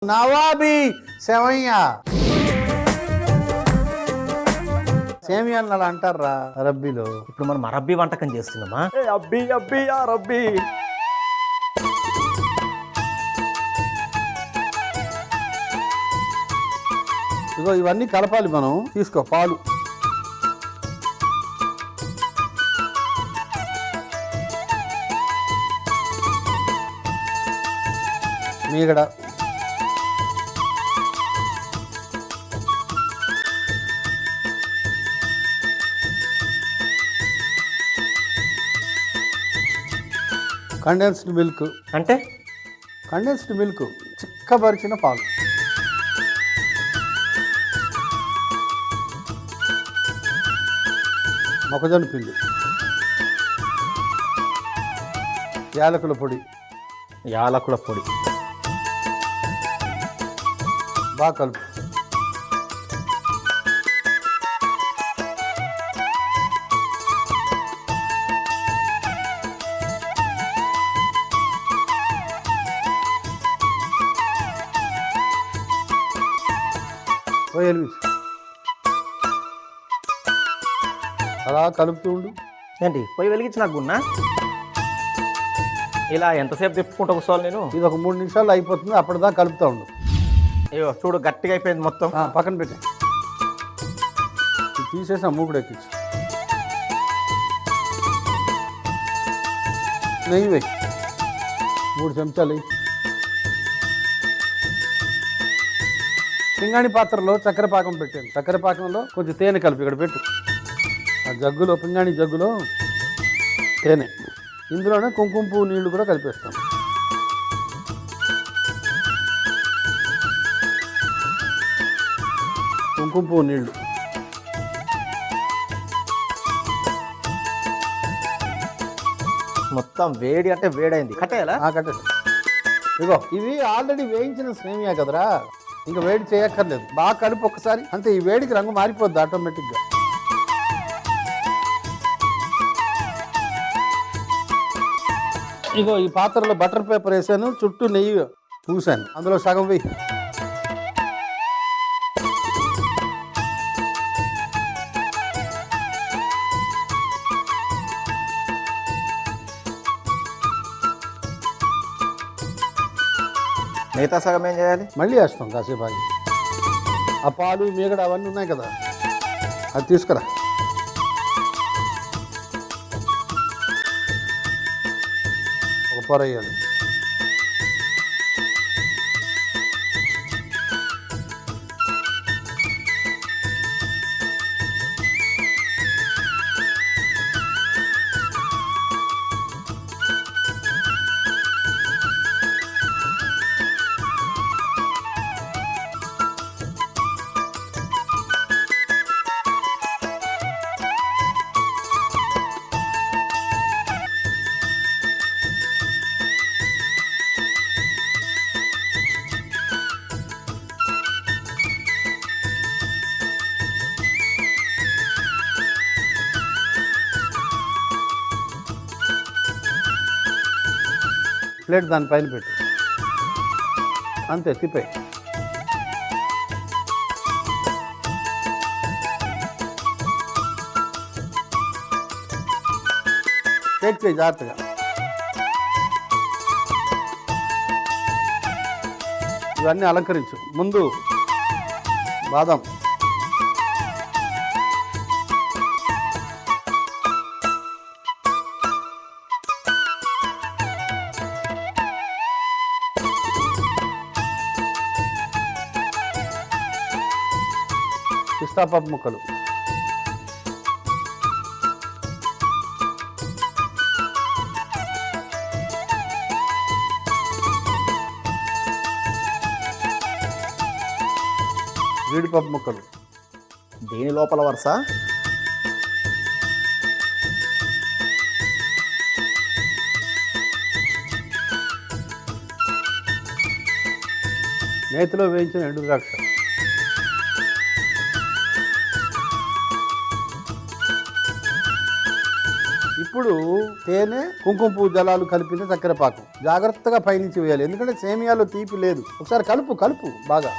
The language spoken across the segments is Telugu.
నవాబీ సేవయ్య సేమియాలను అలా అంటారా అరబ్బీలో. ఇప్పుడు మనం అరబ్బీ వంటకం చేస్తున్నామా? అబ్బి అబ్బి యా రబ్బీ. ఇగో ఇవన్నీ కలపాలి మనం. తీసుకో పాలు, మీగడ, కండెన్స్డ్ మిల్క్. అంటే కండెన్స్డ్ మిల్క్ చిక్కబరిచిన పాలు, మొక్కజొన్న పిండి, యాలకుల పొడి, యాలకుల పొడి. బాగా కలుపు. అలా కలుపుతూ ఉండు. ఏంటి పొయ్యి వెలిగించి నాకు గున్నా? ఇలా ఎంతసేపు తిప్పుకుంటూ కూర్చోవాలి నేను? ఇది ఒక 3 నిమిషాలు అయిపోతుంది. అప్పటిదాకా కలుపుతూ ఉండు. అయ్యో చూడు గట్టిగా అయిపోయింది మొత్తం. పక్కన పెట్టి తీసేసి ఆ మూకుడు ఎక్కించు. నెయ్యి వేయి, 3 చెంచాలు వేయి. పింగాణి పాత్రలో చక్కెర పాకం పెట్టాను. చక్కెర పాకంలో కొంచెం తేనె కలిపి ఇక్కడ పెట్టు. ఆ జగ్గులో, పింగాణి జగ్గులో తేనె, ఇందులోనే కుంకుమ పువ్వు నీళ్లు కూడా కలిపేస్తాం. కుంకుమ పువ్వు నీళ్లు మొత్తం వేడి అంటే వేడైంది. కట్టేయాలా? కట్టేసి. ఇగో ఇవి ఆల్రెడీ వేయించిన సేమియా కదరా, ఇంకా వేడి చేయక్కర్లేదు. బాగా కలిపి ఒక్కసారి అంతే. ఈ వేడికి రంగు మారిపోద్ది ఆటోమేటిక్గా. ఇగో ఈ పాత్రలో బటర్ పేపర్ వేసాను, చుట్టూ నెయ్యి పూసాను. అందులో సగం వెయ్యి. మిగతా సగం ఏం చేయాలి? మళ్ళీ వేస్తాం కాసేపు ఆగి. ఆ పాలు, మీగడ అవన్నీ ఉన్నాయి కదా, అది తీసుకురా. ఒక పొర వేయాలి. ప్లేట్ దానిపైన పెట్టు. అంతే, తిప్పే. షేక్ చేయి జాగ్రత్తగా. ఇవన్నీ అలంకరించు. ముందు బాదం, పిస్తా పప్పు ముక్కలు, జీడిపప్పు ముక్కలు. దీని లోపల వరుస నేతిలో వేయించిన ఎండు ద్రాక్ష, ఇప్పుడు ఇప్పుడు తేనె కుంకుమ పువ్వు జలాలు కలిపిన చక్కెర పాకం జాగ్రత్తగా పైనుంచి వేయాలి, ఎందుకంటే సేమియాలో తీపి లేదు. ఒకసారి కలుపు కలుపు బాగా.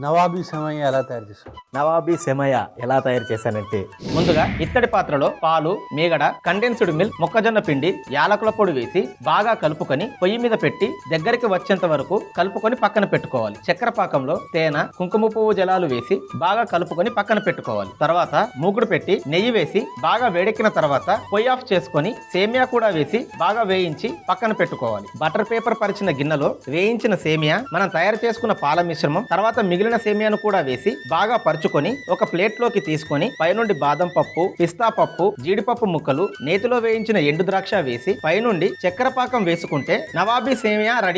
నవాబీ సేమియా ఎలా తయారు చేస్తాం? నవాబీ సెమయ ఎలా తయారు చేశానంటే, ముందుగా ఇత్తడి పాత్రలో పాలు, మీగడ, కండెన్స్డ్ మిల్క్, మొక్కజొన్న పిండి, యాలకుల పొడి వేసి బాగా కలుపుకొని పొయ్యి మీద పెట్టి దగ్గరికి వచ్చేంత వరకు కలుపుకొని పక్కన పెట్టుకోవాలి. చక్కెర పాకంలో తేనె, కుంకుమ పువ్వు జలాలు వేసి బాగా కలుపుకొని పక్కన పెట్టుకోవాలి. తర్వాత మూకుడు పెట్టి నెయ్యి వేసి బాగా వేడెక్కిన తర్వాత పొయ్యి ఆఫ్ చేసుకొని సేమియా కూడా వేసి బాగా వేయించి పక్కన పెట్టుకోవాలి. బటర్ పేపర్ పరిచిన గిన్నెలో వేయించిన సేమియా, మనం తయారు చేసుకున్న పాల మిశ్రమం, తర్వాత మిగిలిన సేమియాను కూడా వేసి బాగా పరుచుకొని ఒక ప్లేట్ లోకి తీసుకొని పైనుండి బాదం పప్పు, పిస్తా పప్పు, జీడిపప్పు ముక్కలు, నేతిలో వేయించిన ఎండు ద్రాక్ష వేసి పైనుండి చక్కెర పాకం వేసుకుంటే నవాబీ సేమియా రెడీ.